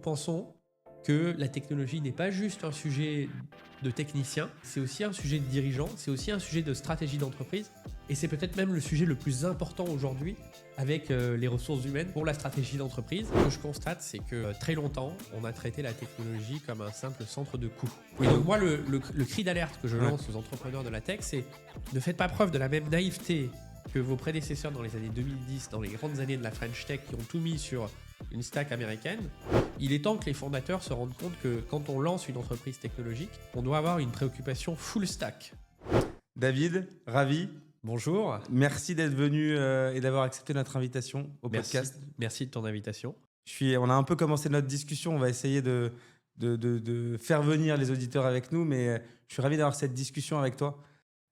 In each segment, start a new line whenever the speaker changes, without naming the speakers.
pensons que la technologie n'est pas juste un sujet de technicien, c'est aussi un sujet de dirigeant, c'est aussi un sujet de stratégie d'entreprise, et c'est peut-être même le sujet le plus important aujourd'hui avec les ressources humaines pour la stratégie d'entreprise. Ce que je constate, c'est que très longtemps, on a traité la technologie comme un simple centre de coût. Et donc moi, le cri d'alerte que je lance aux entrepreneurs de la tech, c'est ne faites pas preuve de la même naïveté que vos prédécesseurs dans les années 2010, dans les grandes années de la French Tech, qui ont tout mis sur une stack américaine. Il est temps que les fondateurs se rendent compte que quand on lance une entreprise technologique, on doit avoir une préoccupation full stack.
David, ravi.
Bonjour.
Merci d'être venu et d'avoir accepté notre invitation au podcast.
Merci de ton invitation.
On a un peu commencé notre discussion. On va essayer de faire venir les auditeurs avec nous, mais je suis ravi d'avoir cette discussion avec toi.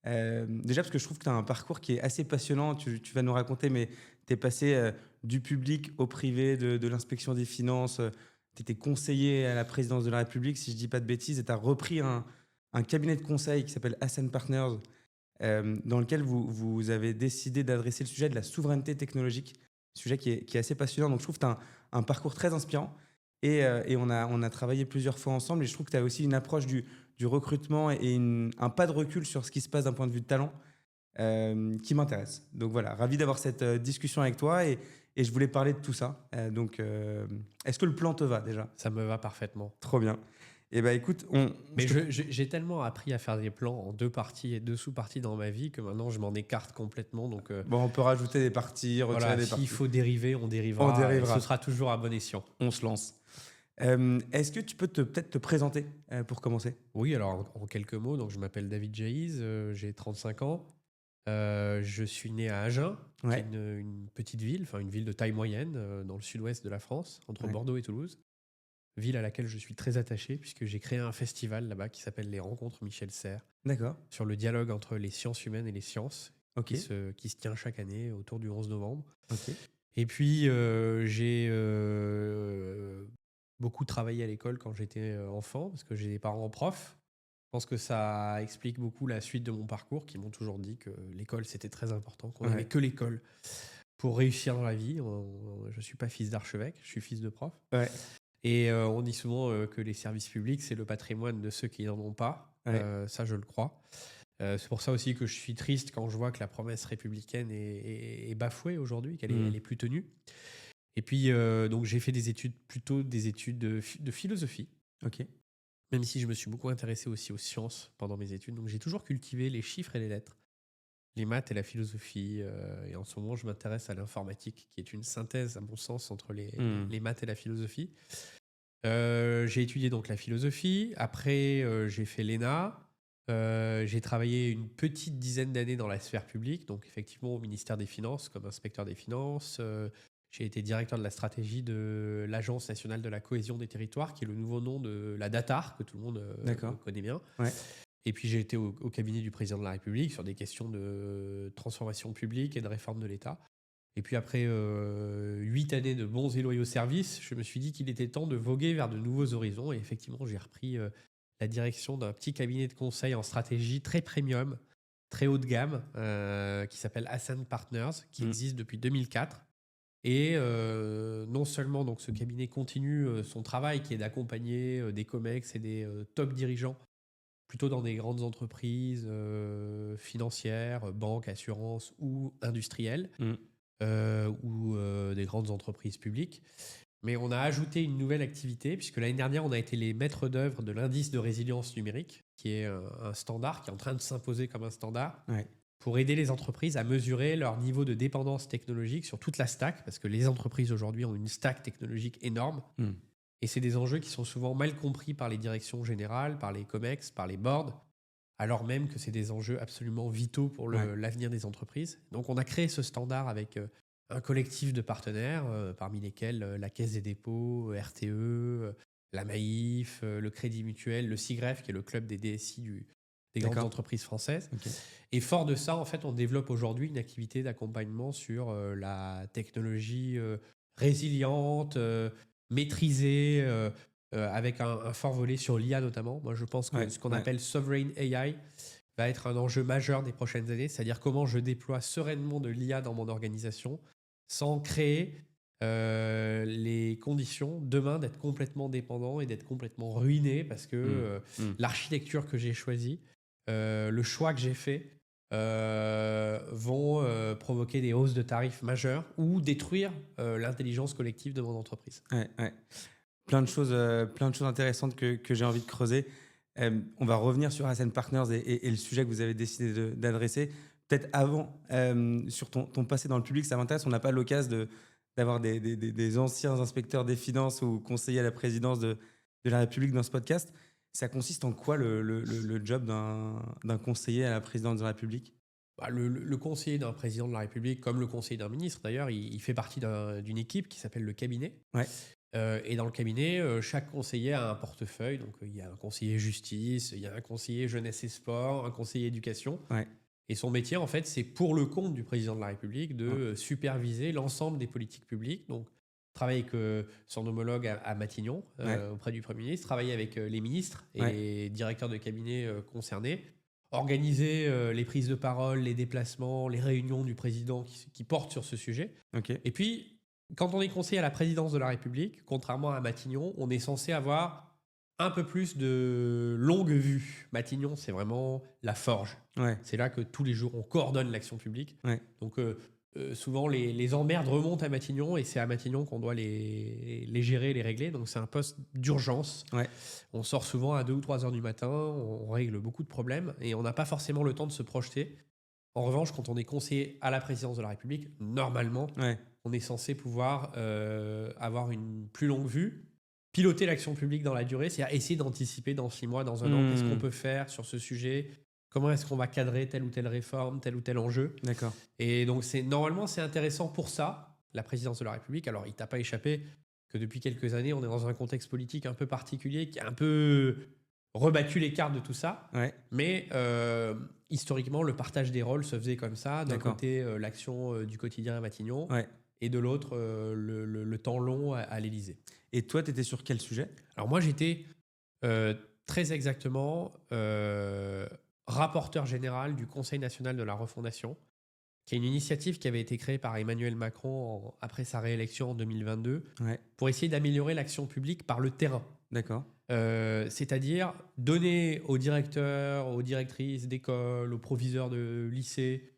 Déjà parce que je trouve que tu as un parcours qui est assez passionnant. Tu vas nous raconter, mais tu es passé du public au privé, de l'inspection des finances. Tu étais conseiller à la présidence de la République, si je ne dis pas de bêtises, et tu as repris un cabinet de conseil qui s'appelle Ascend Partners, dans lequel vous avez décidé d'adresser le sujet de la souveraineté technologique, sujet qui est assez passionnant. Donc je trouve que tu as un parcours très inspirant, et on a travaillé plusieurs fois ensemble, et je trouve que tu as aussi une approche du recrutement et un pas de recul sur ce qui se passe d'un point de vue de talent qui m'intéresse. Donc voilà, ravi d'avoir cette discussion avec toi, et je voulais parler de tout ça. Est-ce que le plan te va déjà ?
Ça me va parfaitement.
Trop bien. Eh ben écoute,
j'ai tellement appris à faire des plans en 2 parties et 2 sous-parties dans ma vie que maintenant je m'en écarte complètement. Donc,
on peut rajouter des parties, retirer des parties.
S'il faut dériver, on dérivera. Et ce sera toujours à bon escient.
On se lance. Est-ce que tu peux peut-être te présenter pour commencer ?
Oui, alors en quelques mots, donc je m'appelle David Jaïz, j'ai 35 ans. Je suis né à Agen, qui est une petite ville, enfin une ville de taille moyenne dans le sud-ouest de la France, entre Bordeaux et Toulouse. Ville à laquelle je suis très attaché puisque j'ai créé un festival là-bas qui s'appelle les Rencontres Michel Serres.
D'accord.
Sur le dialogue entre les sciences humaines et les sciences, qui se tient chaque année autour du 11 novembre. Et puis j'ai beaucoup travaillé à l'école quand j'étais enfant parce que j'ai des parents profs. Je pense que ça explique beaucoup la suite de mon parcours, qui m'ont toujours dit que l'école c'était très important, qu'on n'avait que l'école pour réussir dans la vie. Je ne suis pas fils d'archevêque, je suis fils de prof. Et on dit souvent que les services publics, c'est le patrimoine de ceux qui n'en ont pas. Ça, je le crois. C'est pour ça aussi que je suis triste quand je vois que la promesse républicaine est bafouée aujourd'hui, qu'elle est plus tenue. Et puis, donc, j'ai fait plutôt des études de philosophie. Même si je me suis beaucoup intéressé aussi aux sciences pendant mes études. Donc, j'ai toujours cultivé les chiffres et les lettres, les maths et la philosophie. Et en ce moment, je m'intéresse à l'informatique, qui est une synthèse, à mon sens, entre les maths et la philosophie. J'ai étudié donc la philosophie. Après, j'ai fait l'ENA. J'ai travaillé une petite dizaine d'années dans la sphère publique, donc effectivement au ministère des Finances, comme inspecteur des finances. J'ai été directeur de la stratégie de l'Agence nationale de la cohésion des territoires, qui est le nouveau nom de la DATAR, que tout le monde connaît bien. Et puis j'ai été au cabinet du président de la République sur des questions de transformation publique et de réforme de l'État. Et puis après 8 années de bons et loyaux services, je me suis dit qu'il était temps de voguer vers de nouveaux horizons. Et effectivement, j'ai repris la direction d'un petit cabinet de conseil en stratégie très premium, très haut de gamme, qui s'appelle Ascend Partners, qui existe depuis 2004. Et non seulement donc, ce cabinet continue son travail, qui est d'accompagner des COMEX et des top dirigeants, plutôt dans des grandes entreprises financières, banques, assurances ou industrielles, ou des grandes entreprises publiques. Mais on a ajouté une nouvelle activité, puisque l'année dernière, on a été les maîtres d'œuvre de l'indice de résilience numérique, qui est un standard qui est en train de s'imposer comme un standard pour aider les entreprises à mesurer leur niveau de dépendance technologique sur toute la stack, parce que les entreprises aujourd'hui ont une stack technologique énorme. Et c'est des enjeux qui sont souvent mal compris par les directions générales, par les COMEX, par les boards, alors même que c'est des enjeux absolument vitaux pour l'avenir des entreprises. Donc on a créé ce standard avec un collectif de partenaires, parmi lesquels la Caisse des dépôts, RTE, la Maïf, le Crédit Mutuel, le SIGREF, qui est le club des DSI des grandes entreprises françaises. Et fort de ça, en fait, on développe aujourd'hui une activité d'accompagnement sur la technologie résiliente, maîtrisée, avec un fort volet sur l'IA notamment. Moi, je pense que ce qu'on appelle Sovereign AI va être un enjeu majeur des prochaines années, c'est-à-dire comment je déploie sereinement de l'IA dans mon organisation sans créer les conditions demain d'être complètement dépendant et d'être complètement ruiné parce que l'architecture que j'ai choisie, le choix que j'ai fait vont provoquer des hausses de tarifs majeures ou détruire l'intelligence collective de mon entreprise.
Ouais. Plein de choses intéressantes que j'ai envie de creuser. On va revenir sur Ascend Partners et le sujet que vous avez décidé d'adresser. Peut-être avant, sur ton passé dans le public, ça m'intéresse. On n'a pas l'occasion d'avoir des anciens inspecteurs des finances ou conseillers à la présidence de la République dans ce podcast. Ça consiste en quoi le job d'un conseiller à la présidence de la République?
Bah, le conseiller d'un président de la République, comme le conseiller d'un ministre d'ailleurs, il fait partie d'une équipe qui s'appelle le cabinet.
Ouais.
Et dans le cabinet, chaque conseiller a un portefeuille. Donc, il y a un conseiller justice, il y a un conseiller jeunesse et sport, un conseiller éducation.
Ouais.
Et son métier, en fait, c'est pour le compte du président de la République de superviser l'ensemble des politiques publiques. Donc, travailler avec son homologue à Matignon, auprès du Premier ministre, travailler avec les ministres et les directeurs de cabinet concernés, organiser les prises de parole, les déplacements, les réunions du président qui portent sur ce sujet.
Okay.
Et puis, quand on est conseiller à la présidence de la République, contrairement à Matignon, on est censé avoir un peu plus de longue vue. Matignon, c'est vraiment la forge.
Ouais.
C'est là que tous les jours, on coordonne l'action publique.
Ouais.
Donc, souvent, les emmerdes remontent à Matignon et c'est à Matignon qu'on doit les gérer, les régler. Donc, c'est un poste d'urgence.
Ouais.
On sort souvent à 2 ou 3 heures du matin, on règle beaucoup de problèmes et on n'a pas forcément le temps de se projeter. En revanche, quand on est conseiller à la présidence de la République, normalement, on est censé pouvoir avoir une plus longue vue, piloter l'action publique dans la durée, c'est-à-dire essayer d'anticiper dans 6 mois, dans un an, qu'est-ce qu'on peut faire sur ce sujet, comment est-ce qu'on va cadrer telle ou telle réforme, tel ou tel enjeu.
D'accord.
Et donc, normalement, c'est intéressant pour ça, la présidence de la République. Alors, il ne t'a pas échappé que depuis quelques années, on est dans un contexte politique un peu particulier qui a un peu rebattu les cartes de tout ça.
Ouais.
Mais historiquement, le partage des rôles se faisait comme ça. D'un côté, l'action du quotidien à Matignon. Ouais. Et de l'autre, le temps long à l'Élysée.
Et toi, tu étais sur quel sujet?
Alors moi, j'étais très exactement rapporteur général du Conseil national de la refondation, qui est une initiative qui avait été créée par Emmanuel Macron après sa réélection en 2022, pour essayer d'améliorer l'action publique par le terrain.
D'accord.
C'est-à-dire donner aux directeurs, aux directrices d'école, aux proviseurs de lycées,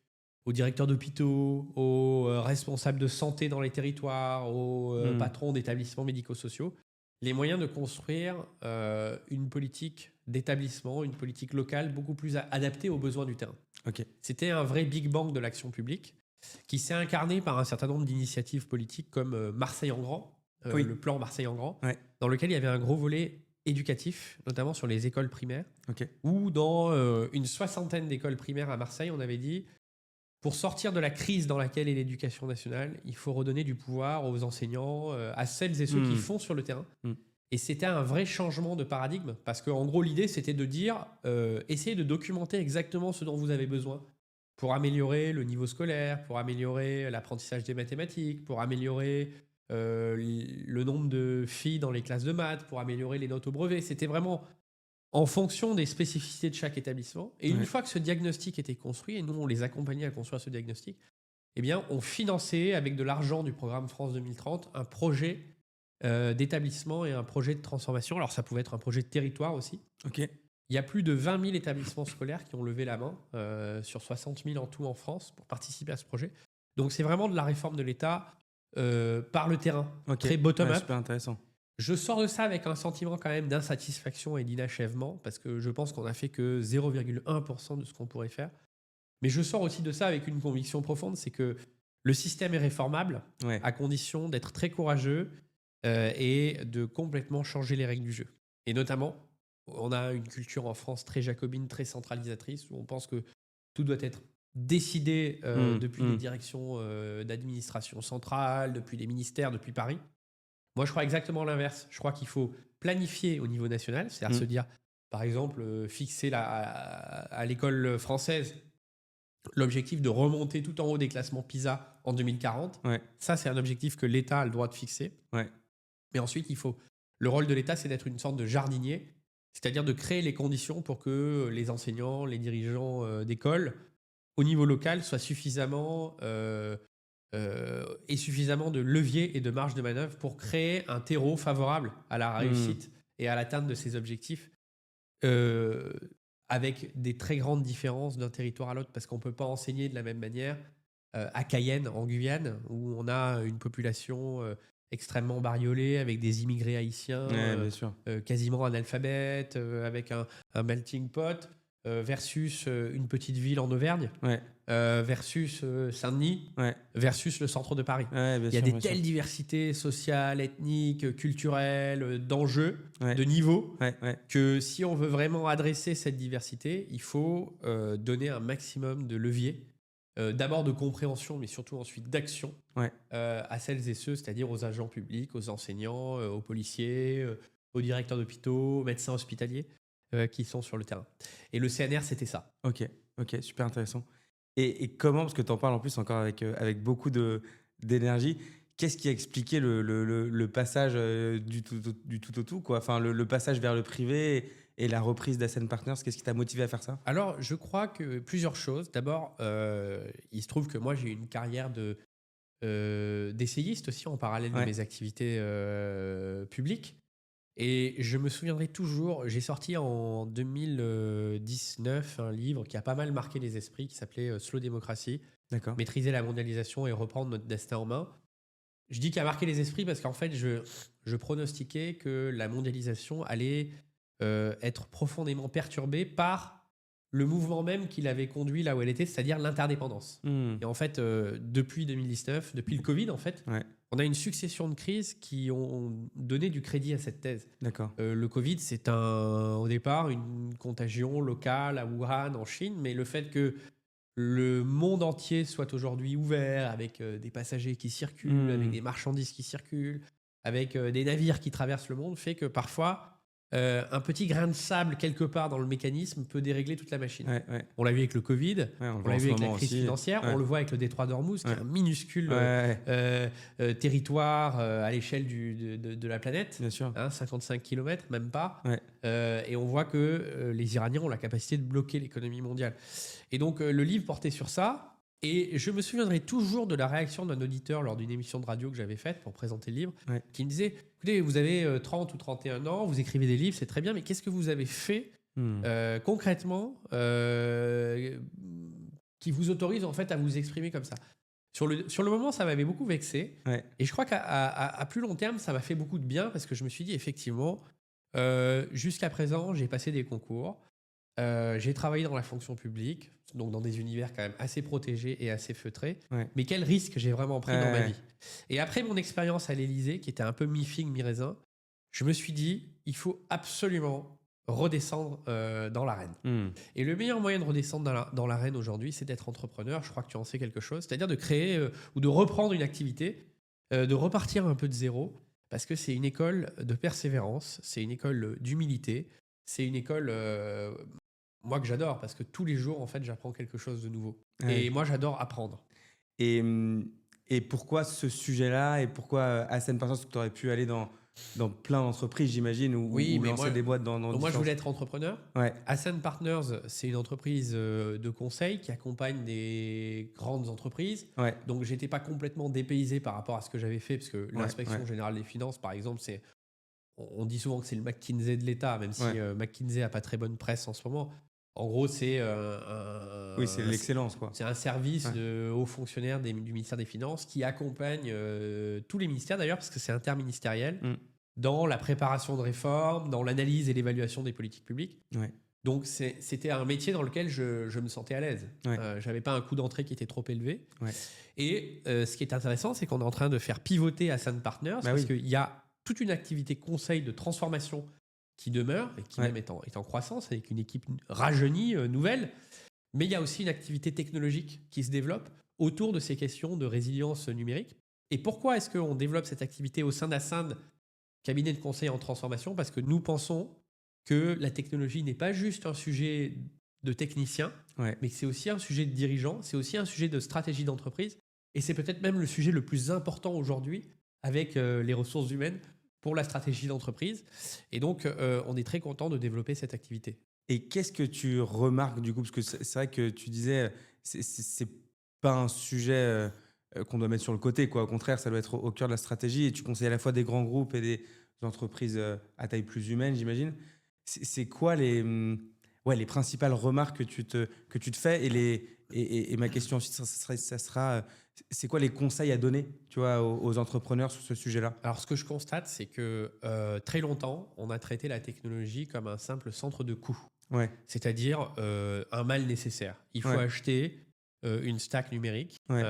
aux directeurs d'hôpitaux, aux responsables de santé dans les territoires, aux patrons d'établissements médico-sociaux, les moyens de construire une politique d'établissement, une politique locale beaucoup plus adaptée aux besoins du terrain.
Okay.
C'était un vrai Big Bang de l'action publique qui s'est incarné par un certain nombre d'initiatives politiques comme Marseille en grand, le plan Marseille en grand, dans lequel il y avait un gros volet éducatif, notamment sur les écoles primaires, où dans une 60aine d'écoles primaires à Marseille, on avait dit pour sortir de la crise dans laquelle est l'éducation nationale, il faut redonner du pouvoir aux enseignants, à celles et ceux qui font sur le terrain. Et c'était un vrai changement de paradigme, parce qu'en gros, l'idée, c'était de dire, essayez de documenter exactement ce dont vous avez besoin pour améliorer le niveau scolaire, pour améliorer l'apprentissage des mathématiques, pour améliorer le nombre de filles dans les classes de maths, pour améliorer les notes au brevet. C'était vraiment en fonction des spécificités de chaque établissement. Et une fois que ce diagnostic était construit, et nous, on les accompagnait à construire ce diagnostic, eh bien, on finançait, avec de l'argent du programme France 2030, un projet d'établissement et un projet de transformation. Alors, ça pouvait être un projet de territoire aussi. Il y a plus de 20 000 établissements scolaires qui ont levé la main, sur 60 000 en tout en France, pour participer à ce projet. Donc, c'est vraiment de la réforme de l'État par le terrain, très bottom-up.
Super intéressant.
Je sors de ça avec un sentiment quand même d'insatisfaction et d'inachèvement, parce que je pense qu'on a fait que 0,1% de ce qu'on pourrait faire. Mais je sors aussi de ça avec une conviction profonde, c'est que le système est réformable, à condition d'être très courageux et de complètement changer les règles du jeu. Et notamment, on a une culture en France très jacobine, très centralisatrice, où on pense que tout doit être décidé depuis les directions d'administration centrale, depuis les ministères, depuis Paris. Moi, je crois exactement l'inverse. Je crois qu'il faut planifier au niveau national, c'est-à-dire se dire, par exemple, fixer à l'école française l'objectif de remonter tout en haut des classements PISA en 2040. Ça, c'est un objectif que l'État a le droit de fixer. Mais ensuite, le rôle de l'État, c'est d'être une sorte de jardinier, c'est-à-dire de créer les conditions pour que les enseignants, les dirigeants d'école, au niveau local, soient suffisamment ait suffisamment de levier et de marge de manœuvre pour créer un terreau favorable à la réussite et à l'atteinte de ses objectifs, euh, avec des très grandes différences d'un territoire à l'autre, parce qu'on ne peut pas enseigner de la même manière à Cayenne, en Guyane, où on a une population extrêmement bariolée, avec des immigrés haïtiens
Ouais, bien sûr.
quasiment analphabètes, avec un melting pot, versus une petite ville en Auvergne,
Ouais,
versus Saint-Denis,
ouais,
versus le centre de Paris.
ouais, bien
Il y a
sûr,
des
bien sûr.
telles diversités sociales, ethniques, culturelles, d'enjeux,
Ouais,
de niveaux,
ouais, ouais.
que si on veut vraiment adresser cette diversité, il faut donner un maximum de leviers, d'abord de compréhension, mais surtout ensuite d'action,
Ouais.
à celles et ceux, c'est-à-dire aux agents publics, aux enseignants, aux policiers, aux directeurs d'hôpitaux, aux médecins hospitaliers qui sont sur le terrain. Et le CNR, c'était ça.
Ok, ok, super intéressant. Et comment, parce que tu en parles en plus encore avec beaucoup d'énergie, qu'est-ce qui a expliqué le passage du tout au tout, quoi? Enfin, le passage vers le privé et la reprise d'Ascend Partners, qu'est-ce qui t'a motivé à faire ça?
Alors, je crois que plusieurs choses. D'abord, il se trouve que moi, j'ai eu une carrière d'essayiste aussi en parallèle de
Ouais,
mes activités publiques. Et je me souviendrai toujours, j'ai sorti en 2019 un livre qui a pas mal marqué les esprits, qui s'appelait Slow Démocratie,
d'accord.
maîtriser la mondialisation et reprendre notre destin en main. Je dis qu'il a marqué les esprits parce qu'en fait, je pronostiquais que la mondialisation allait être profondément perturbée par le mouvement même qui l'avait conduit là où elle était, c'est-à-dire l'interdépendance.
Hmm,
Et en fait, depuis 2019, depuis le Covid, en fait,
ouais,
on a une succession de crises qui ont donné du crédit à cette thèse.
d'accord.
Le Covid, c'est au départ une contagion locale à Wuhan, en Chine, mais le fait que le monde entier soit aujourd'hui ouvert, avec des passagers qui circulent, avec
Hmm,
des marchandises qui circulent, avec des navires qui traversent le monde, fait que parfois, un petit grain de sable quelque part dans le mécanisme peut dérégler toute la machine.
ouais, ouais,
On l'a vu avec le Covid,
ouais, on le
on
voit
l'a
en
vu
ce
avec la
moment
crise
aussi.
financière,
Ouais,
on le voit avec le détroit d'Ormuz, qui
ouais,
est un minuscule
ouais,
territoire à l'échelle de la planète,
bien sûr.
hein, 55 km, même pas.
Ouais,
Et on voit que les Iraniens ont la capacité de bloquer l'économie mondiale. Et donc, le livre portait sur ça. Et je me souviendrai toujours de la réaction d'un auditeur lors d'une émission de radio que j'avais faite pour présenter le livre,
ouais.
qui me disait, écoutez, vous avez 30 ou 31 ans, vous écrivez des livres, c'est très bien, mais qu'est-ce que vous avez fait
Hmm,
concrètement qui vous autorise en fait à vous exprimer comme ça? Sur le moment, ça m'avait beaucoup vexé.
ouais,
Et je crois qu'à plus long terme, ça m'a fait beaucoup de bien parce que je me suis dit, effectivement, jusqu'à présent, j'ai passé des concours, j'ai travaillé dans la fonction publique, donc dans des univers quand même assez protégés et assez feutrés.
ouais,
Mais quel risque j'ai vraiment pris dans ma
ouais,
vie? Et après mon expérience à l'Élysée, qui était un peu mi-figue, mi-raisin, je me suis dit, il faut absolument redescendre dans l'arène.
hmm,
Et le meilleur moyen de redescendre dans l'arène aujourd'hui, c'est d'être entrepreneur. Je crois que tu en sais quelque chose. C'est-à-dire de créer ou de reprendre une activité, de repartir un peu de zéro, parce que c'est une école de persévérance, c'est une école d'humilité, c'est une école, moi, que j'adore, parce que tous les jours, en fait, j'apprends quelque chose de nouveau.
ouais.
Et moi, j'adore apprendre.
Et, et pourquoi ce sujet-là et pourquoi Ascend Partners, que tu aurais pu aller dans plein d'entreprises, j'imagine,
Oui,
ou
mais
lancer des boîtes dans
moi, je
différents...
voulais être entrepreneur.
Ouais,
Ascend Partners, c'est une entreprise de conseil qui accompagne des grandes entreprises.
ouais,
Donc, j'étais pas complètement dépaysé par rapport à ce que j'avais fait, parce que
ouais,
l'inspection
ouais,
générale des finances, par exemple, on dit souvent que c'est le McKinsey de l'État, même si
ouais.
McKinsey a pas très bonne presse en ce moment. En gros, c'est
Oui, c'est l'excellence, quoi.
c'est un service
Ouais.
de hauts fonctionnaires du ministère des Finances qui accompagne tous les ministères d'ailleurs, parce que c'est interministériel,
Mm.
dans la préparation de réformes, dans l'analyse et l'évaluation des politiques publiques.
Ouais,
Donc c'était un métier dans lequel je me sentais à l'aise.
ouais,
J'avais pas un coût d'entrée qui était trop élevé.
ouais.
Et ce qui est intéressant, c'est qu'on est en train de faire pivoter Ascend Partners,
Bah
parce
oui.
qu'il y a toute une activité conseil de transformation qui demeure et qui
Ouais.
même est en croissance avec une équipe rajeunie, nouvelle. Mais il y a aussi une activité technologique qui se développe autour de ces questions de résilience numérique. Et pourquoi est-ce qu'on développe cette activité au sein d'Ascend, cabinet de conseil en transformation? Parce que nous pensons que la technologie n'est pas juste un sujet de technicien,
Ouais.
mais que c'est aussi un sujet de dirigeant, c'est aussi un sujet de stratégie d'entreprise. Et c'est peut-être même le sujet le plus important aujourd'hui avec les ressources humaines pour la stratégie d'entreprise. Et donc, on est très content de développer cette activité.
Et qu'est-ce que tu remarques du coup? Parce que c'est vrai que tu disais, c'est pas un sujet qu'on doit mettre sur le côté, quoi. Au contraire, ça doit être au cœur de la stratégie. Et tu conseilles à la fois des grands groupes et des entreprises à taille plus humaine, j'imagine. C'est quoi les principales remarques que tu te fais et ma question ensuite, ça sera c'est quoi les conseils à donner, tu vois, aux entrepreneurs sur ce sujet-là?
Alors, ce que je constate, c'est que très longtemps, on a traité la technologie comme un simple centre de coût,
Ouais,
c'est-à-dire un mal nécessaire. Il faut
ouais,
acheter une stack numérique,
ouais,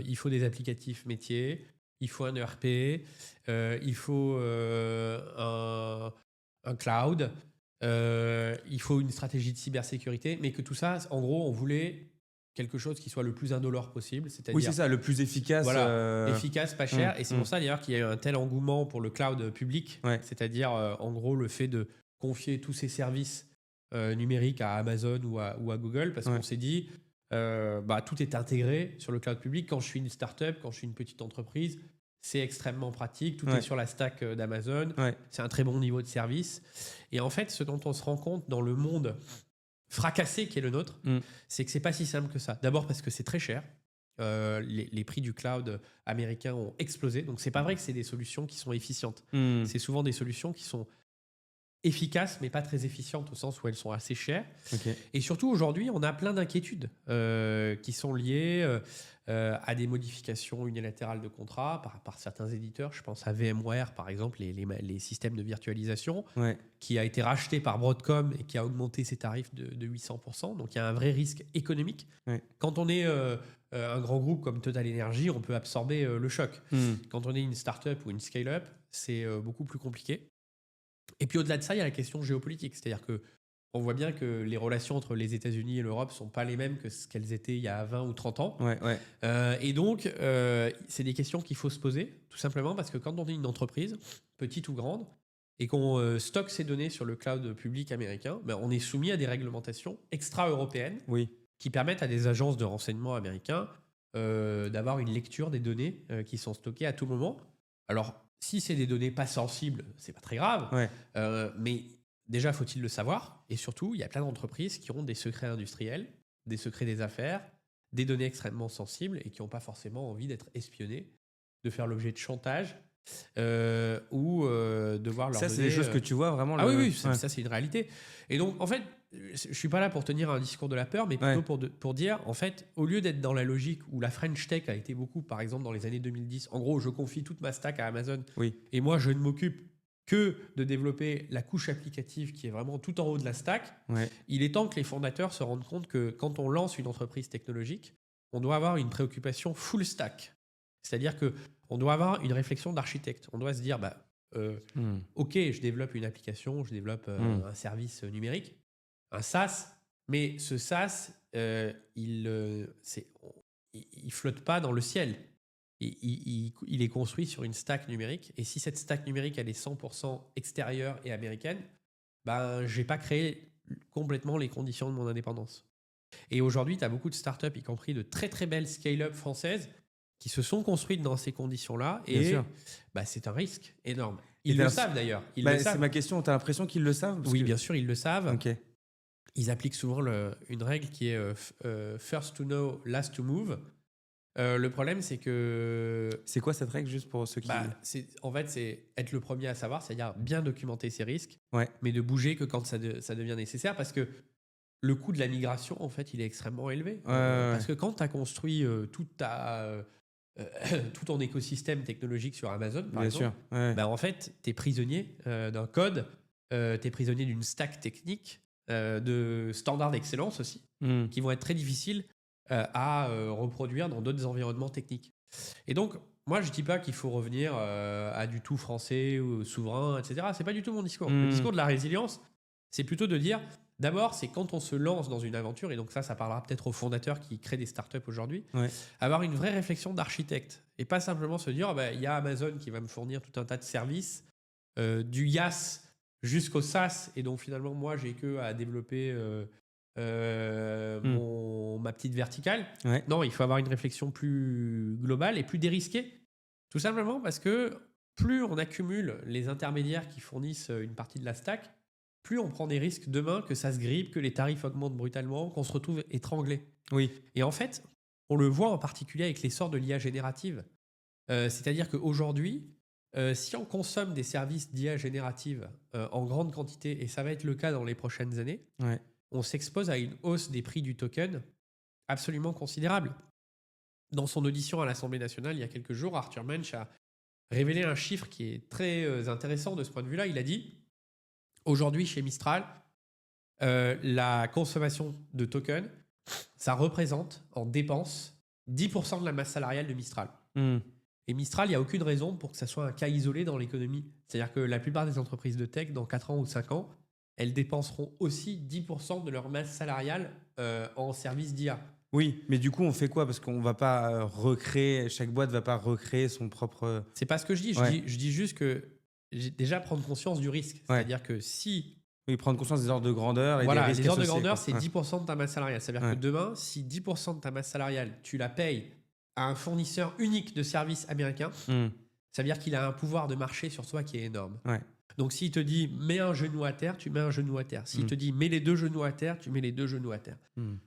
il faut des applicatifs métiers, il faut un ERP, il faut un cloud, il faut une stratégie de cybersécurité, mais que tout ça, en gros, on voulait quelque chose qui soit le plus indolore possible,
oui, c'est
c'est-à-dire
ça, le plus efficace.
voilà, efficace, pas cher. Et c'est pour
Mmh.
ça d'ailleurs qu'il y a eu un tel engouement pour le cloud public,
Ouais,
c'est-à-dire en gros le fait de confier tous ces services numériques à Amazon ou à Google, parce
ouais,
qu'on s'est dit, bah, tout est intégré sur le cloud public. Quand je suis une startup, quand je suis une petite entreprise, c'est extrêmement pratique. Tout est
ouais,
sur la stack d'Amazon.
ouais.
C'est un très bon niveau de service. Et en fait, ce dont on se rend compte dans le monde fracassé qui est le nôtre,
Mmh.
c'est que c'est pas si simple que ça. D'abord parce que c'est très cher. Les prix du cloud américain ont explosé. Donc, c'est pas vrai que c'est des solutions qui sont efficientes.
Mmh.
C'est souvent des solutions qui sont efficaces, mais pas très efficientes au sens où elles sont assez chères.
Ok.
Et surtout, aujourd'hui, on a plein d'inquiétudes qui sont liées à des modifications unilatérales de contrats par certains éditeurs. Je pense à VMware, par exemple, les systèmes de virtualisation,
Ouais,
qui a été racheté par Broadcom et qui a augmenté ses tarifs de 800%. Donc, il y a un vrai risque économique.
ouais.
Quand on est un grand groupe comme Total Energy, on peut absorber le choc.
Mmh.
Quand on est une start-up ou une scale-up, c'est beaucoup plus compliqué. Et puis au-delà de ça, il y a la question géopolitique. C'est-à-dire que on voit bien que les relations entre les États-Unis et l'Europe ne sont pas les mêmes que ce qu'elles étaient il y a 20 ou 30 ans.
Ouais, ouais.
Et donc, c'est des questions qu'il faut se poser, tout simplement parce que quand on est une entreprise, petite ou grande, et qu'on stocke ces données sur le cloud public américain, ben, on est soumis à des réglementations extra-européennes
Oui.
qui permettent à des agences de renseignement américains d'avoir une lecture des données qui sont stockées à tout moment. Alors, si c'est des données pas sensibles, c'est pas très grave,
Ouais.
mais déjà, faut-il le savoir? Et surtout, il y a plein d'entreprises qui ont des secrets industriels, des secrets des affaires, des données extrêmement sensibles et qui n'ont pas forcément envie d'être espionnées, de faire l'objet de chantage ou de voir leur
Ça, c'est
données.
des choses que tu vois vraiment.
Ah oui, oui,
Ouais.
ça c'est une réalité. Et donc, en fait, je suis pas là pour tenir un discours de la peur, mais plutôt
Ouais.
pour dire, en fait, au lieu d'être dans la logique où la French Tech a été beaucoup, par exemple, dans les années 2010, en gros, je confie toute ma stack à Amazon
Oui.
et moi, je ne m'occupe que de développer la couche applicative qui est vraiment tout en haut de la stack.
Ouais.
Il est temps que les fondateurs se rendent compte que quand on lance une entreprise technologique, on doit avoir une préoccupation full stack. C'est-à-dire que on doit avoir une réflexion d'architecte. On doit se dire, bah,
Mmh.
ok, je développe une application, je développe un service numérique, un SaaS, mais ce SaaS, il flotte pas dans le ciel. Il est construit sur une stack numérique. Et si cette stack numérique, elle est 100% extérieure et américaine, ben, je n'ai pas créé complètement les conditions de mon indépendance. Et aujourd'hui, tu as beaucoup de startups, y compris de très très belles scale-up françaises, qui se sont construites dans ces conditions-là.
Bien
Et
sûr.
bah, c'est un risque énorme.
Et
Ils
t'as
le
l'impression-
savent d'ailleurs. Ils
Bah,
le
c'est
savent.
ma question. Tu as l'impression qu'ils le savent? Parce
Oui,
que-
bien sûr, ils le savent.
Ok.
Ils appliquent souvent une règle qui est first to know, last to move. Le problème, c'est que
C'est quoi cette règle, juste pour ceux qui.
en fait, c'est être le premier à savoir, c'est-à-dire bien documenter ses risques,
Ouais.
mais de bouger que quand ça devient nécessaire, parce que le coût de la migration, en fait, il est extrêmement élevé. Parce que quand tu as construit tout ton écosystème technologique sur Amazon, par
Bien
exemple,
sûr. Ouais.
bah, en fait, tu es prisonnier d'un code, tu es prisonnier d'une stack technique, de standards d'excellence aussi,
Mmh.
qui vont être très difficiles à reproduire dans d'autres environnements techniques. Et donc, moi, je ne dis pas qu'il faut revenir à du tout français ou souverain, etc. Ce n'est pas du tout mon discours. Le discours de la résilience, c'est plutôt de dire, d'abord, c'est quand on se lance dans une aventure, et donc ça parlera peut-être aux fondateurs qui créent des startups aujourd'hui,
Ouais.
avoir une vraie réflexion d'architecte. Et pas simplement se dire, il y a Amazon qui va me fournir tout un tas de services, du IaaS jusqu'au SaaS, et donc finalement, moi, j'ai que à développer ma petite verticale.
Ouais.
Non, il faut avoir une réflexion plus globale et plus dérisquée. Tout simplement parce que plus on accumule les intermédiaires qui fournissent une partie de la stack, plus on prend des risques demain que ça se grippe, que les tarifs augmentent brutalement, qu'on se retrouve étranglé.
Oui.
Et en fait, On le voit en particulier avec l'essor de l'IA générative. C'est-à-dire qu'aujourd'hui, si on consomme des services d'IA générative en grande quantité, et ça va être le cas dans les prochaines années,
Ouais.
on s'expose à une hausse des prix du token absolument considérable. Dans son audition à l'Assemblée nationale il y a quelques jours, Arthur Mensch a révélé un chiffre qui est très intéressant de ce point de vue-là. Il a dit, aujourd'hui chez Mistral, la consommation de tokens, ça représente en dépenses 10% de la masse salariale de Mistral. Et Mistral, il n'y a aucune raison pour que ça soit un cas isolé dans l'économie. C'est-à-dire que la plupart des entreprises de tech, dans 4 ans ou 5 ans, elles dépenseront aussi 10% de leur masse salariale en services d'IA.
Oui, mais du coup, on fait quoi? Parce qu'on va pas recréer, chaque boîte va pas recréer son propre.
C'est pas ce que je dis. Je dis juste que déjà prendre conscience du risque. C'est-à-dire que si.
Oui, prendre conscience des ordres de grandeur et
voilà,
des risques
les ordres de
associés,
grandeur,
quoi.
c'est 10% de ta masse salariale. C'est-à-dire que demain, si 10% de ta masse salariale, tu la payes à un fournisseur unique de services américain, ça veut dire qu'il a un pouvoir de marché sur toi qui est énorme.
Ouais.
Donc s'il te dit mets un genou à terre, tu mets un genou à terre. S'il te dit mets les 2 genoux à terre, tu mets les 2 genoux à terre.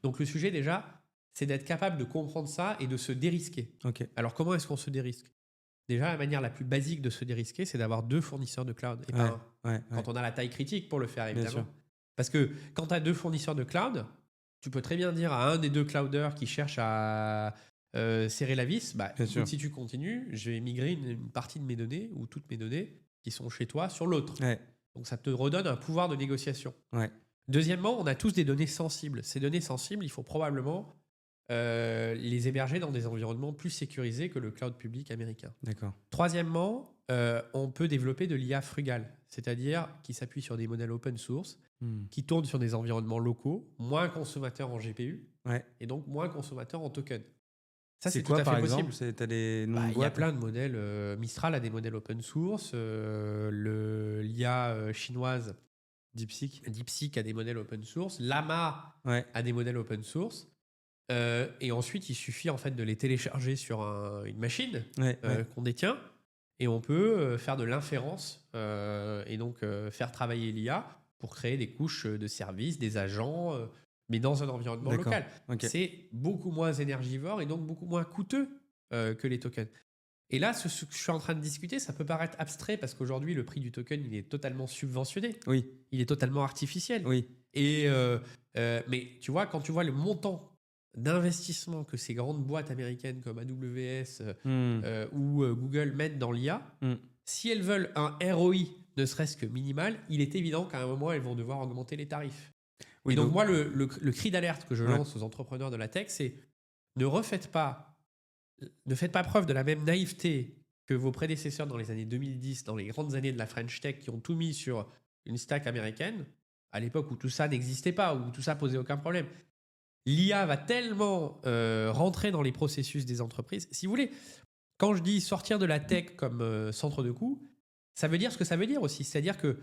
Donc le sujet déjà, c'est d'être capable de comprendre ça et de se dérisquer.
Ok.
Alors comment est-ce qu'on se dérisque? Déjà, la manière la plus basique de se dérisquer, c'est d'avoir 2 fournisseurs de cloud et pas un. Quand on a la taille critique pour le faire, évidemment. Parce que quand tu as 2 fournisseurs de cloud, tu peux très bien dire à un des 2 clouders qui cherche à serrer la vis, bah, écoute, si tu continues, je vais migrer une partie de mes données ou toutes mes données qui sont chez toi sur l'autre. Donc ça te redonne un pouvoir de négociation. Deuxièmement, on a tous des données sensibles. Ces données sensibles, il faut probablement les héberger dans des environnements plus sécurisés que le cloud public américain.
D'accord.
Troisièmement, on peut développer de l'IA frugale, c'est-à-dire qui s'appuie sur des modèles open source, qui tournent sur des environnements locaux, moins consommateurs en GPU, et donc moins consommateurs en token. Ça, c'est tout
quoi,
à fait
par
possible.
exemple? T'as des noms de
Il y a
boîtes?
plein de modèles. Mistral a des modèles open source. L'IA chinoise DeepSeek a des modèles open source. Llama a des modèles open source. Et ensuite, il suffit en fait de les télécharger sur une machine qu'on détient. Et on peut faire de l'inférence et donc faire travailler l'IA pour créer des couches de services, des agents, mais dans un environnement local. C'est beaucoup moins énergivore et donc beaucoup moins coûteux que les tokens. Et là, ce que je suis en train de discuter, ça peut paraître abstrait parce qu'aujourd'hui, le prix du token, il est totalement subventionné. Il est totalement artificiel. Mais tu vois, quand tu vois le montant d'investissement que ces grandes boîtes américaines comme AWS ou Google mettent dans l'IA, si elles veulent un ROI ne serait-ce que minimal, il est évident qu'à un moment, elles vont devoir augmenter les tarifs. Et donc moi, le cri d'alerte que je lance aux entrepreneurs de la tech, c'est ne faites pas preuve de la même naïveté que vos prédécesseurs dans les années 2010, dans les grandes années de la French Tech, qui ont tout mis sur une stack américaine, à l'époque où tout ça n'existait pas, où tout ça posait aucun problème. L'IA va tellement rentrer dans les processus des entreprises. Si vous voulez, quand je dis sortir de la tech comme centre de coût, ça veut dire ce que ça veut dire aussi. C'est-à-dire que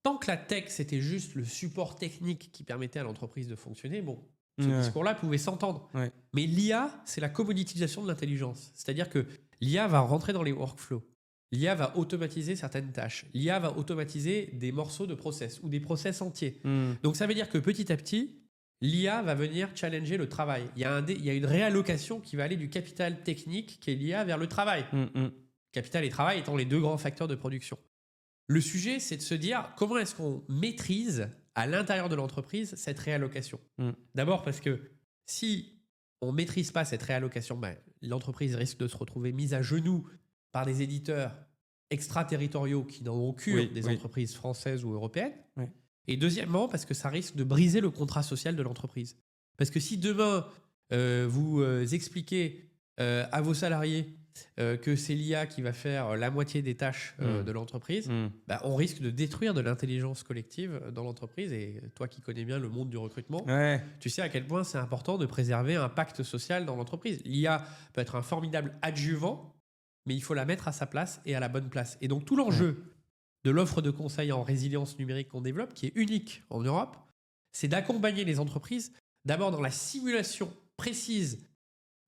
tant que la tech, c'était juste le support technique qui permettait à l'entreprise de fonctionner, bon, ce discours-là pouvait s'entendre. Mais l'IA, c'est la commoditisation de l'intelligence. C'est-à-dire que l'IA va rentrer dans les workflows. L'IA va automatiser certaines tâches. L'IA va automatiser des morceaux de process ou des process entiers. Donc ça veut dire que petit à petit, l'IA va venir challenger le travail. Il y a une réallocation qui va aller du capital technique qui est l'IA vers le travail. Capital et travail étant les 2 grands facteurs de production. Le sujet, c'est de se dire comment est-ce qu'on maîtrise à l'intérieur de l'entreprise cette réallocation. D'abord parce que si on ne maîtrise pas cette réallocation, l'entreprise risque de se retrouver mise à genoux par des éditeurs extraterritoriaux qui n'en ont cure des entreprises françaises ou européennes. Et deuxièmement, parce que ça risque de briser le contrat social de l'entreprise. Parce que si demain, vous expliquez à vos salariés que c'est l'IA qui va faire la moitié des tâches de l'entreprise, on risque de détruire de l'intelligence collective dans l'entreprise. Et toi qui connais bien le monde du recrutement, tu sais à quel point c'est important de préserver un pacte social dans l'entreprise. L'IA peut être un formidable adjuvant, mais il faut la mettre à sa place et à la bonne place. Et donc tout l'enjeu de l'offre de conseil en résilience numérique qu'on développe, qui est unique en Europe, c'est d'accompagner les entreprises d'abord dans la simulation précise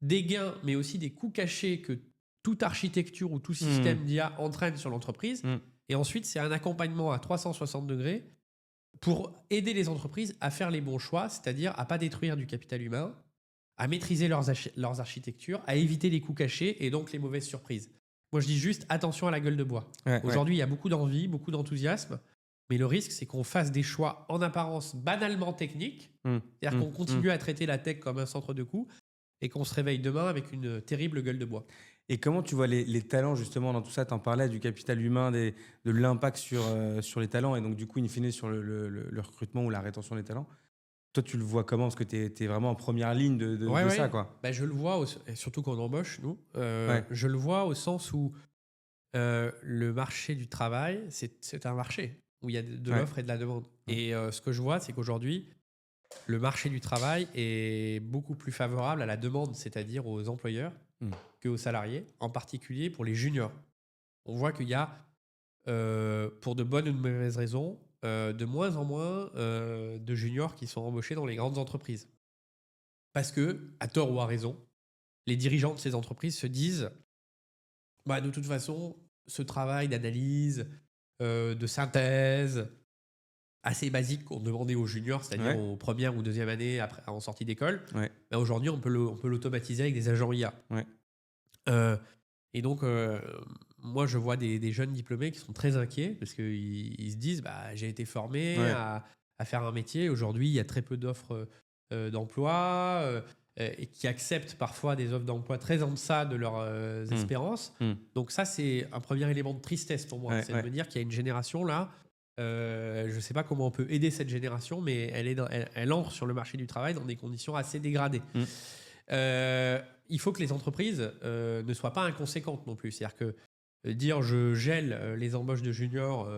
des gains, mais aussi des coûts cachés que toute architecture ou tout système d'IA entraîne sur l'entreprise. Et ensuite, c'est un accompagnement à 360 degrés pour aider les entreprises à faire les bons choix, c'est-à-dire à ne pas détruire du capital humain, à maîtriser leurs architectures, à éviter les coûts cachés et donc les mauvaises surprises. Moi, je dis juste attention à la gueule de bois. Aujourd'hui, il y a beaucoup d'envie, beaucoup d'enthousiasme, mais le risque, c'est qu'on fasse des choix en apparence banalement techniques, c'est-à-dire qu'on continue à traiter la tech comme un centre de coût et qu'on se réveille demain avec une terrible gueule de bois.
Et comment tu vois les talents justement dans tout ça? Tu en parlais du capital humain, de l'impact sur les talents et donc du coup, in fine, sur le recrutement ou la rétention des talents. Toi, tu le vois comment? Parce que tu es vraiment en première ligne de ça, quoi.
Bah, je le vois, et surtout quand on embauche, nous,
Ouais.
je le vois au sens où le marché du travail, c'est un marché où il y a de
Ouais.
l'offre et de la demande. Et ce que je vois, c'est qu'aujourd'hui, le marché du travail est beaucoup plus favorable à la demande, c'est-à-dire aux employeurs, qu'aux salariés, en particulier pour les juniors. On voit qu'il y a, pour de bonnes ou de mauvaises raisons, de moins en moins de juniors qui sont embauchés dans les grandes entreprises. Parce que, à tort ou à raison, les dirigeants de ces entreprises se disent bah, de toute façon, ce travail d'analyse, de synthèse, assez basique qu'on demandait aux juniors, c'est-à-dire
Ouais.
aux premières ou deuxième années en sortie d'école,
Ouais.
bah, aujourd'hui, on peut l'automatiser avec des agents IA.
Ouais.
Et donc, moi, je vois des jeunes diplômés qui sont très inquiets parce qu'ils se disent bah, j'ai été formé
Ouais.
à faire un métier. Aujourd'hui, il y a très peu d'offres d'emploi et qui acceptent parfois des offres d'emploi très en deçà de leurs espérances. Donc, ça, c'est un premier élément de tristesse pour moi.
Ouais,
C'est de me dire qu'il y a une génération là. Je ne sais pas comment on peut aider cette génération, mais elle entre sur le marché du travail dans des conditions assez dégradées. Il faut que les entreprises ne soient pas inconséquentes non plus. C'est-à-dire que dire je gèle les embauches de juniors,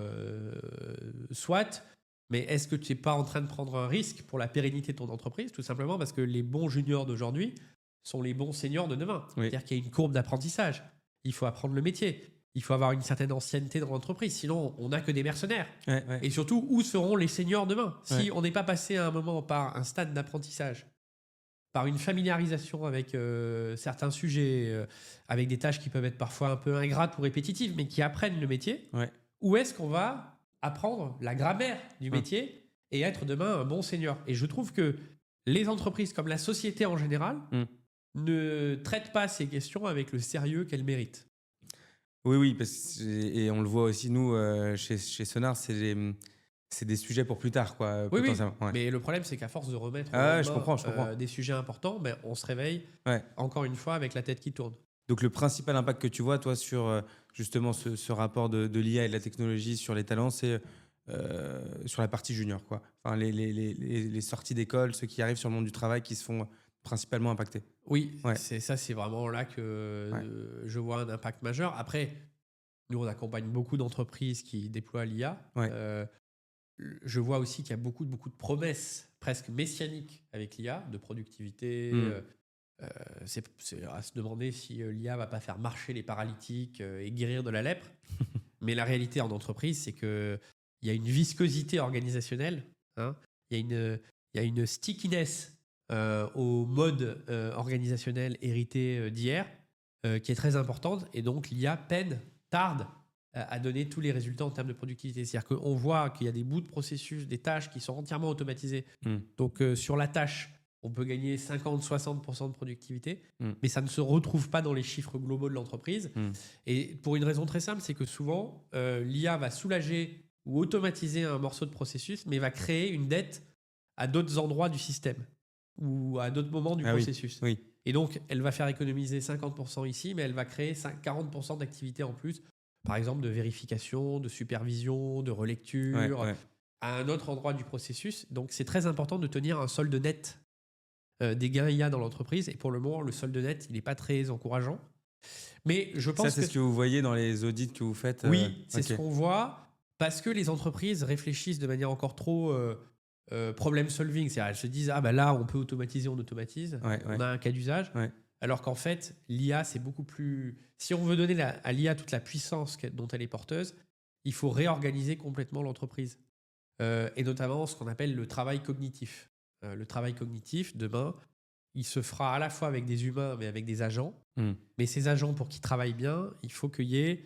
soit, mais est-ce que tu n'es pas en train de prendre un risque pour la pérennité de ton entreprise? Tout simplement parce que les bons juniors d'aujourd'hui sont les bons seniors de demain.
Oui.
C'est-à-dire qu'il y a une courbe d'apprentissage. Il faut apprendre le métier. Il faut avoir une certaine ancienneté dans l'entreprise. Sinon, on n'a que des mercenaires.
Ouais.
Et surtout, où seront les seniors demain? Si
Ouais.
on n'est pas passé à un moment par un stade d'apprentissage, par une familiarisation avec certains sujets, avec des tâches qui peuvent être parfois un peu ingrates ou répétitives, mais qui apprennent le métier,
Ouais.
où est-ce qu'on va apprendre la grammaire du métier et être demain un bon senior? Et je trouve que les entreprises, comme la société en général, ne traitent pas ces questions avec le sérieux qu'elles méritent.
Oui, et on le voit aussi, nous, chez Sonar, c'est des sujets pour plus tard, quoi,
Oui,
potentiellement. Ouais.
mais le problème, c'est qu'à force de remettre au
Ah, je
lendemain,
comprends.
des sujets importants, ben, on se réveille
Ouais.
encore une fois avec la tête qui tourne.
Donc, le principal impact que tu vois, toi, sur justement ce rapport de l'IA et de la technologie sur les talents, c'est sur la partie junior, quoi. Enfin, les sorties d'école, ceux qui arrivent sur le monde du travail, qui se font principalement impacter.
Oui,
Ouais.
c'est vraiment là que je vois un impact majeur. Après, nous, on accompagne beaucoup d'entreprises qui déploient l'IA.
Ouais.
Je vois aussi qu'il y a beaucoup de promesses presque messianiques avec l'IA, de productivité. C'est à se demander si l'IA va pas faire marcher les paralytiques et guérir de la lèpre. Mais la réalité en entreprise, c'est qu'il y a une viscosité organisationnelle. Hein. Il y a une stickiness au mode organisationnel hérité d'hier qui est très importante. Et donc, l'IA tarde à donner tous les résultats en termes de productivité. C'est-à-dire qu'on voit qu'il y a des bouts de processus, des tâches qui sont entièrement automatisées. Donc, sur la tâche, on peut gagner 50-60% de productivité, mais ça ne se retrouve pas dans les chiffres globaux de l'entreprise. Et pour une raison très simple, c'est que souvent, l'IA va soulager ou automatiser un morceau de processus, mais va créer une dette à d'autres endroits du système ou à d'autres moments du processus.
Oui.
Et donc, elle va faire économiser 50% ici, mais elle va créer 40% d'activité en plus, par exemple de vérification, de supervision, de relecture, à un autre endroit du processus. Donc, c'est très important de tenir un solde net des gains IA dans l'entreprise. Et pour le moment, le solde net, il n'est pas très encourageant. Mais je pense
ça, c'est ce que vous voyez dans les audits que vous faites.
Oui, c'est ce qu'on voit parce que les entreprises réfléchissent de manière encore trop problem solving. C'est-à-dire, elles se disent ah ben là, on peut automatiser, on automatise. On a un cas d'usage. Alors qu'en fait, l'IA, c'est beaucoup plus. Si on veut donner à l'IA toute la puissance dont elle est porteuse, il faut réorganiser complètement l'entreprise. Et notamment ce qu'on appelle le travail cognitif. Le travail cognitif, demain, il se fera à la fois avec des humains, mais avec des agents. Mais ces agents, pour qu'ils travaillent bien, il faut qu'il y ait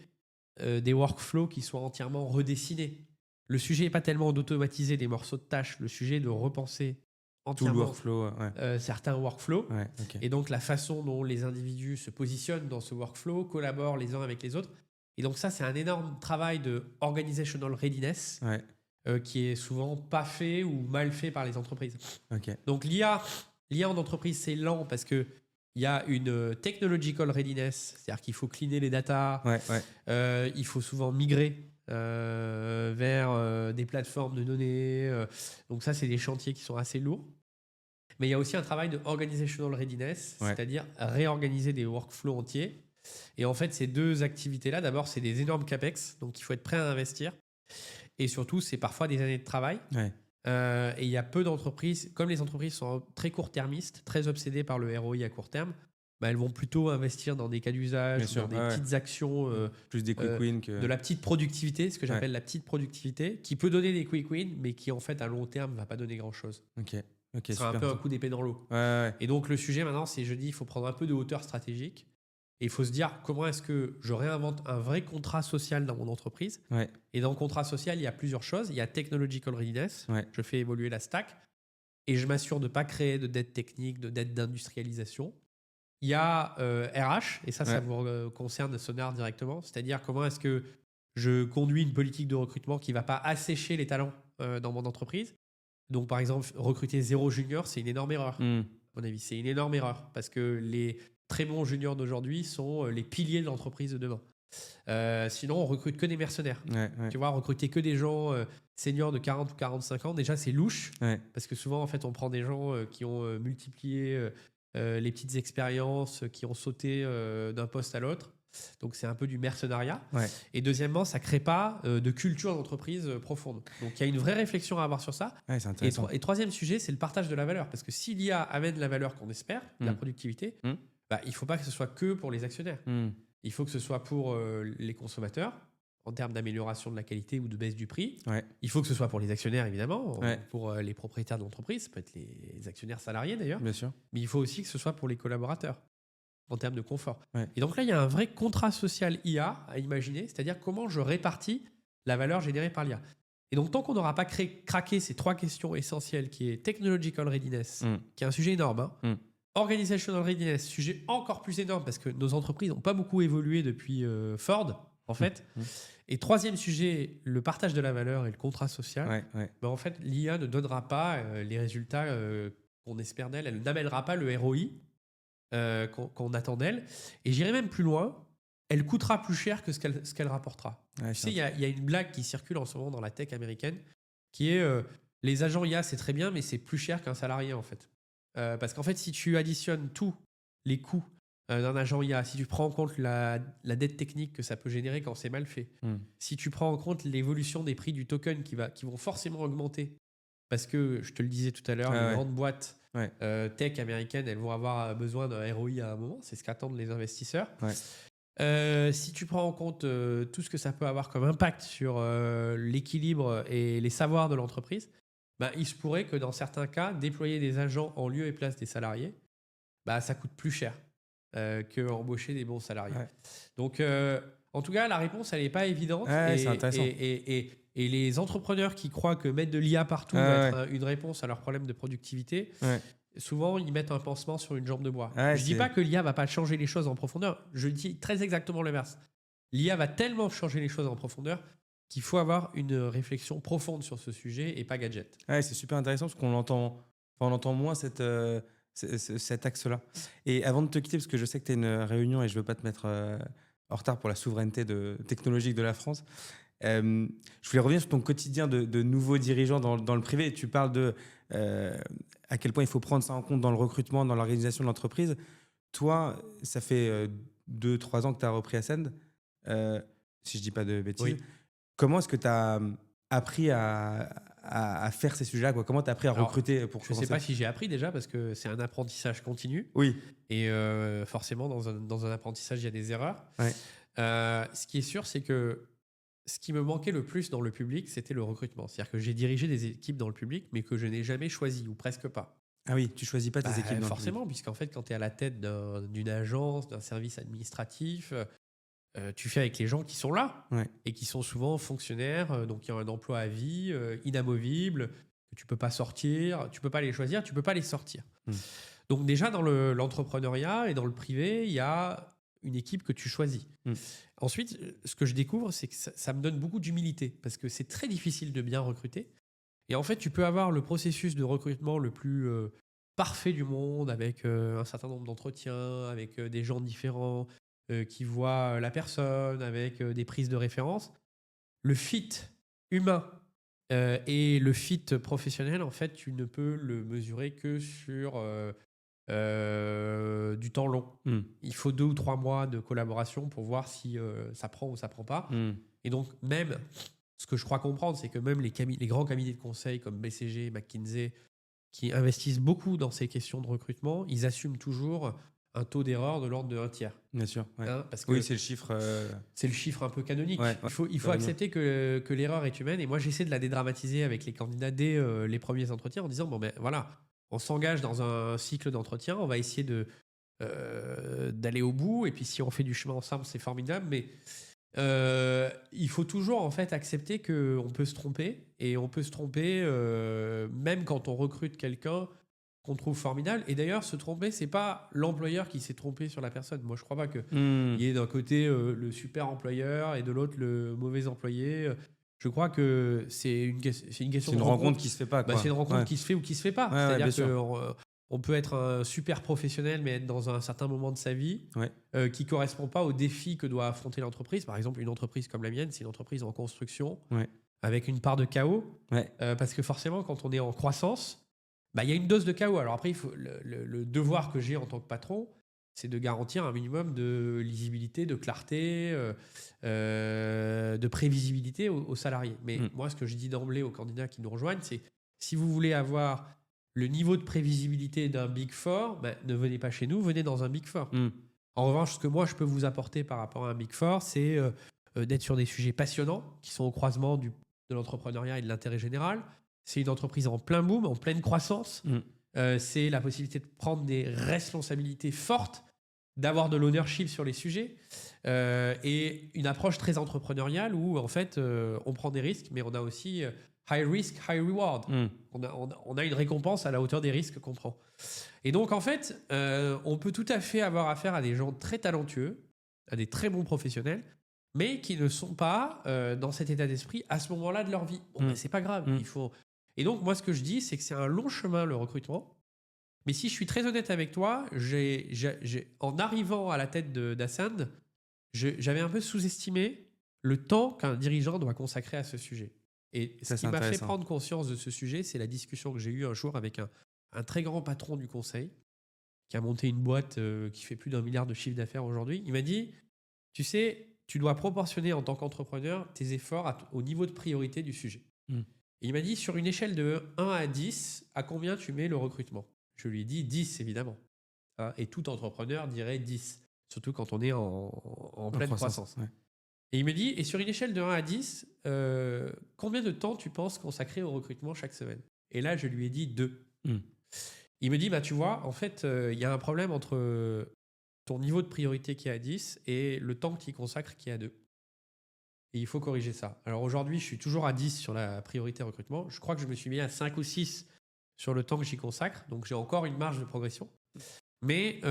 des workflows qui soient entièrement redessinés. Le sujet n'est pas tellement d'automatiser des morceaux de tâches, le sujet est de repenser
Tout le
entièrement
workflow, ouais.
certains workflows.
Ouais, ok.
Et donc, la façon dont les individus se positionnent dans ce workflow, collaborent les uns avec les autres. Et donc, ça, c'est un énorme travail de organizational readiness
Ouais,
qui est souvent pas fait ou mal fait par les entreprises.
ok.
Donc, l'IA en entreprise, c'est lent parce qu'il y a une technological readiness, c'est-à-dire qu'il faut cleaner les data,
Ouais, ouais.
il faut souvent migrer vers des plateformes de données. Donc, ça, c'est des chantiers qui sont assez lourds. Mais il y a aussi un travail de organizational readiness,
Ouais.
c'est-à-dire réorganiser des workflows entiers. Et en fait, ces deux activités-là, d'abord, c'est des énormes capex, donc il faut être prêt à investir. Et surtout, c'est parfois des années de travail.
Ouais.
Et il y a peu d'entreprises, comme les entreprises sont très court-termistes, très obsédées par le ROI à court terme, bah, elles vont plutôt investir dans des cas
Bien
d'usage,
sûr,
dans des
ouais,
petites actions,
Plus des quick wins que.
de la petite productivité, ce que j'appelle
Ouais.
la petite productivité, qui peut donner des quick wins, mais qui en fait à long terme ne va pas donner grand-chose.
Ok, ok,
Ce sera un
super.
peu un coup d'épée dans l'eau.
Ouais, ouais.
Et donc le sujet maintenant, c'est je dis, il faut prendre un peu de hauteur stratégique. Et il faut se dire comment est-ce que je réinvente un vrai contrat social dans mon entreprise.
Ouais,
Et dans le contrat social, il y a plusieurs choses. Il y a technological readiness.
ouais.
Je fais évoluer la stack. Et je m'assure de ne pas créer de dette technique, de dette d'industrialisation. Il y a RH, et ça
Ouais.
vous concerne Sonar directement. C'est-à-dire comment est-ce que je conduis une politique de recrutement qui ne va pas assécher les talents dans mon entreprise. Donc par exemple, recruter 0 junior, c'est une énorme erreur.
Hmm.
À mon avis, c'est une énorme erreur parce que les très bons juniors d'aujourd'hui sont les piliers de l'entreprise de demain. Sinon, on recrute que des mercenaires.
Ouais, ouais.
Tu vois, recruter que des gens seniors de 40 ou 45 ans, déjà, c'est louche
Ouais.
parce que souvent, en fait, on prend des gens qui ont multiplié les petites expériences, qui ont sauté d'un poste à l'autre. Donc, c'est un peu du mercenariat.
Ouais.
Et deuxièmement, ça ne crée pas de culture d'entreprise profonde. Donc, il y a une vraie réflexion à avoir sur ça.
Ouais, c'est intéressant.
Et troisième sujet, c'est le partage de la valeur. Parce que si l'IA amène la valeur qu'on espère, la productivité, bah, il ne faut pas que ce soit que pour les actionnaires.
Hmm.
Il faut que ce soit pour les consommateurs, en termes d'amélioration de la qualité ou de baisse du prix.
Ouais.
Il faut que ce soit pour les actionnaires, évidemment,
Ouais.
pour les propriétaires de l'entreprise. Ça peut être les actionnaires salariés, d'ailleurs.
Bien sûr.
Mais il faut aussi que ce soit pour les collaborateurs, en termes de confort.
Ouais.
Et donc là, il y a un vrai contrat social IA à imaginer, c'est-à-dire comment je répartis la valeur générée par l'IA. Et donc, tant qu'on n'aura pas craqué ces 3 questions essentielles, qui est technological readiness, qui est un sujet énorme, hein, organizational readiness, sujet encore plus énorme parce que nos entreprises n'ont pas beaucoup évolué depuis Ford, en fait. Et troisième sujet, le partage de la valeur et le contrat social.
Ouais, ouais.
Ben, en fait, l'IA ne donnera pas les résultats qu'on espère d'elle. Elle n'amènera pas le ROI qu'on attend d'elle. Et j'irai même plus loin. Elle coûtera plus cher que ce qu'elle rapportera.
Ouais,
Tu sais, il y a une blague qui circule en ce moment dans la tech américaine qui est les agents IA, c'est très bien, mais c'est plus cher qu'un salarié, en fait. Parce qu'en fait, si tu additionnes tous les coûts d'un agent IA, si tu prends en compte la dette technique que ça peut générer quand c'est mal fait, si tu prends en compte l'évolution des prix du token qui vont forcément augmenter, parce que, je te le disais tout à l'heure, les grandes boîtes tech américaines, elles vont avoir besoin d'un ROI à un moment, c'est ce qu'attendent les investisseurs. Si tu prends en compte tout ce que ça peut avoir comme impact sur l'équilibre et les savoirs de l'entreprise, bah, il se pourrait que dans certains cas, déployer des agents en lieu et place des salariés, bah, ça coûte plus cher qu'embaucher des bons salariés. Ouais. Donc, en tout cas, la réponse, elle n'est pas évidente.
Ouais, c'est intéressant.
Et les entrepreneurs qui croient que mettre de l'IA partout va être une réponse à leurs problèmes de productivité, souvent, ils mettent un pansement sur une jambe de bois. Je ne dis pas que l'IA ne va pas changer les choses en profondeur. Je dis très exactement l'inverse. L'IA va tellement changer les choses en profondeur qu'il faut avoir une réflexion profonde sur ce sujet et pas gadget.
Ouais, c'est super intéressant parce qu'on entend moins cet axe-là. Et avant de te quitter, parce que je sais que tu as une réunion et je ne veux pas te mettre en retard pour la souveraineté technologique de la France, je voulais revenir sur ton quotidien de nouveaux dirigeants dans le privé. Tu parles de à quel point il faut prendre ça en compte dans le recrutement, dans l'organisation de l'entreprise. Toi, ça fait 2-3 ans que tu as repris Ascend, si je ne dis pas de bêtises. Oui. Comment est-ce que tu as appris à faire ces sujets-là, quoi? Comment tu as appris à recruter pour commencer?
Je ne sais pas si j'ai appris déjà, parce que c'est un apprentissage continu.
Oui.
Et forcément, dans un apprentissage, il y a des erreurs.
Ouais.
Ce qui est sûr, c'est que ce qui me manquait le plus dans le public, c'était le recrutement. C'est-à-dire que j'ai dirigé des équipes dans le public, mais que je n'ai jamais choisi, ou presque pas.
Ah oui, tu choisis pas tes équipes dans
forcément,
le public.
puisqu'en fait, quand tu es à la tête d'une agence, d'un service administratif, tu fais avec les gens qui sont là et qui sont souvent fonctionnaires, donc qui ont un emploi à vie, inamovible, que que tu peux pas sortir, tu peux pas les choisir, tu peux pas les sortir.
Mm.
Donc déjà, dans l'entrepreneuriat et dans le privé, il y a une équipe que tu choisis.
Mm.
Ensuite, ce que je découvre, c'est que ça me donne beaucoup d'humilité parce que c'est très difficile de bien recruter. Et en fait, tu peux avoir le processus de recrutement le plus parfait du monde avec un certain nombre d'entretiens, avec des gens différents qui voient la personne, avec des prises de référence. Le fit humain et le fit professionnel, en fait, tu ne peux le mesurer que sur du temps long.
Mm.
Il faut 2 ou 3 mois de collaboration pour voir si ça prend ou ça prend pas.
Mm.
Et donc, même, ce que je crois comprendre, c'est que même les grands cabinets de conseil comme BCG, McKinsey, qui investissent beaucoup dans ces questions de recrutement, ils assument toujours un taux d'erreur de l'ordre de 1/3.
Bien sûr. Ouais.
Hein, parce que
Oui, c'est le chiffre.
c'est le chiffre un peu canonique.
Ouais,
Il faut
ça va
accepter que l'erreur est humaine. Et moi, j'essaie de la dédramatiser avec les candidats dès les premiers entretiens en disant, bon ben voilà, on s'engage dans un cycle d'entretien, on va essayer d'aller au bout. Et puis si on fait du chemin ensemble, c'est formidable. Mais il faut toujours en fait accepter qu'on peut se tromper. Et on peut se tromper même quand on recrute quelqu'un qu'on trouve formidable. Et d'ailleurs, se tromper, c'est pas l'employeur qui s'est trompé sur la personne. Moi, je crois pas qu'il y ait d'un côté le super employeur et de l'autre le mauvais employé. Je crois que c'est une question
C'est
de
une rencontre qui se fait pas.
Bah,
Quoi.
c'est une rencontre
Ouais.
qui se fait ou qui se fait pas.
Ouais, ouais, bien
C'est-à-dire
sûr.
qu'on peut être un super professionnel, mais être dans un certain moment de sa vie
Ouais.
qui correspond pas aux défis que doit affronter l'entreprise. Par exemple, une entreprise comme la mienne, c'est une entreprise en construction
Ouais.
avec une part de chaos.
Ouais.
Parce que forcément, quand on est en croissance, bah, y a une dose de chaos. Alors après, il faut, le devoir que j'ai en tant que patron, c'est de garantir un minimum de lisibilité, de clarté, de prévisibilité aux salariés. Mais moi, ce que je dis d'emblée aux candidats qui nous rejoignent, c'est si vous voulez avoir le niveau de prévisibilité d'un Big Four, bah, ne venez pas chez nous, venez dans un Big Four. En revanche, ce que moi, je peux vous apporter par rapport à un Big Four, c'est d'être sur des sujets passionnants qui sont au croisement de l'entrepreneuriat et de l'intérêt général. C'est une entreprise en plein boom, en pleine croissance. C'est la possibilité de prendre des responsabilités fortes, d'avoir de l'ownership sur les sujets et une approche très entrepreneuriale où en fait on prend des risques, mais on a aussi high risk, high reward. On a une récompense à la hauteur des risques qu'on prend. Et donc en fait, on peut tout à fait avoir affaire à des gens très talentueux, à des très bons professionnels, mais qui ne sont pas dans cet état d'esprit à ce moment-là de leur vie. Bon, ben, c'est pas grave. Il faut... Et donc, moi, ce que je dis, c'est que c'est un long chemin, le recrutement. Mais si je suis très honnête avec toi, en arrivant à la tête d'Ascend, j'avais un peu sous-estimé le temps qu'un dirigeant doit consacrer à ce sujet. Et ce qui m'a fait prendre conscience de ce sujet, c'est la discussion que j'ai eue un jour avec un très grand patron du conseil qui a monté une boîte qui fait plus d'1 milliard de chiffre d'affaires aujourd'hui. Il m'a dit, tu sais, tu dois proportionner en tant qu'entrepreneur tes efforts au niveau de priorité du sujet. Et il m'a dit, sur une échelle de 1 à 10, à combien tu mets le recrutement? Je lui ai dit 10, évidemment. Et tout entrepreneur dirait 10, surtout quand on est en pleine croissance.
Ouais.
Et il me dit, et sur une échelle de 1 à 10, combien de temps tu penses consacrer au recrutement chaque semaine? Et là, je lui ai dit 2. Il me dit, bah, tu vois, en fait, il y a un problème entre ton niveau de priorité qui est à 10 et le temps que tu y consacres qui est à 2. Et il faut corriger ça. Alors aujourd'hui, je suis toujours à 10 sur la priorité recrutement. Je crois que je me suis mis à 5 ou 6 sur le temps que j'y consacre. Donc j'ai encore une marge de progression. Mais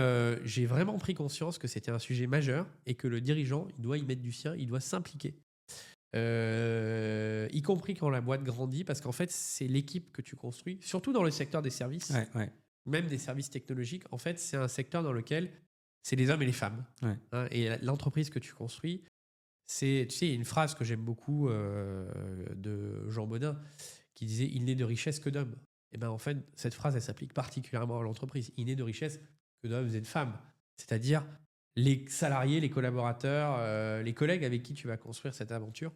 j'ai vraiment pris conscience que c'était un sujet majeur et que le dirigeant, il doit y mettre du sien, il doit s'impliquer. Y compris quand la boîte grandit, parce qu'en fait, c'est l'équipe que tu construis, surtout dans le secteur des services, même des services technologiques. En fait, c'est un secteur dans lequel c'est les hommes et les femmes. Hein, et l'entreprise que tu construis, tu sais, il y a une phrase que j'aime beaucoup de Jean Bodin qui disait « Il n'est de richesse que d'hommes ». Et ben en fait, cette phrase, elle s'applique particulièrement à l'entreprise. Il n'est de richesse que d'hommes et de femmes. C'est-à-dire les salariés, les collaborateurs, les collègues avec qui tu vas construire cette aventure.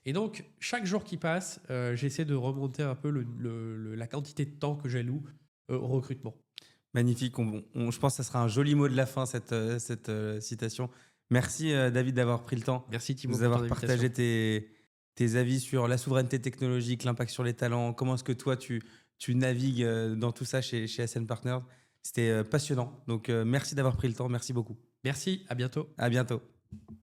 Et donc, chaque jour qui passe, j'essaie de remonter un peu la quantité de temps que j'alloue au recrutement.
Magnifique. Je pense que ça sera un joli mot de la fin, cette citation. Merci David d'avoir pris le temps.
Merci Thibaut
de nous avoir partagé tes avis sur la souveraineté technologique, l'impact sur les talents. Comment est-ce que toi, tu navigues dans tout ça chez Ascend Partners? C'était passionnant. Donc, merci d'avoir pris le temps. Merci beaucoup.
Merci. À bientôt.
À bientôt.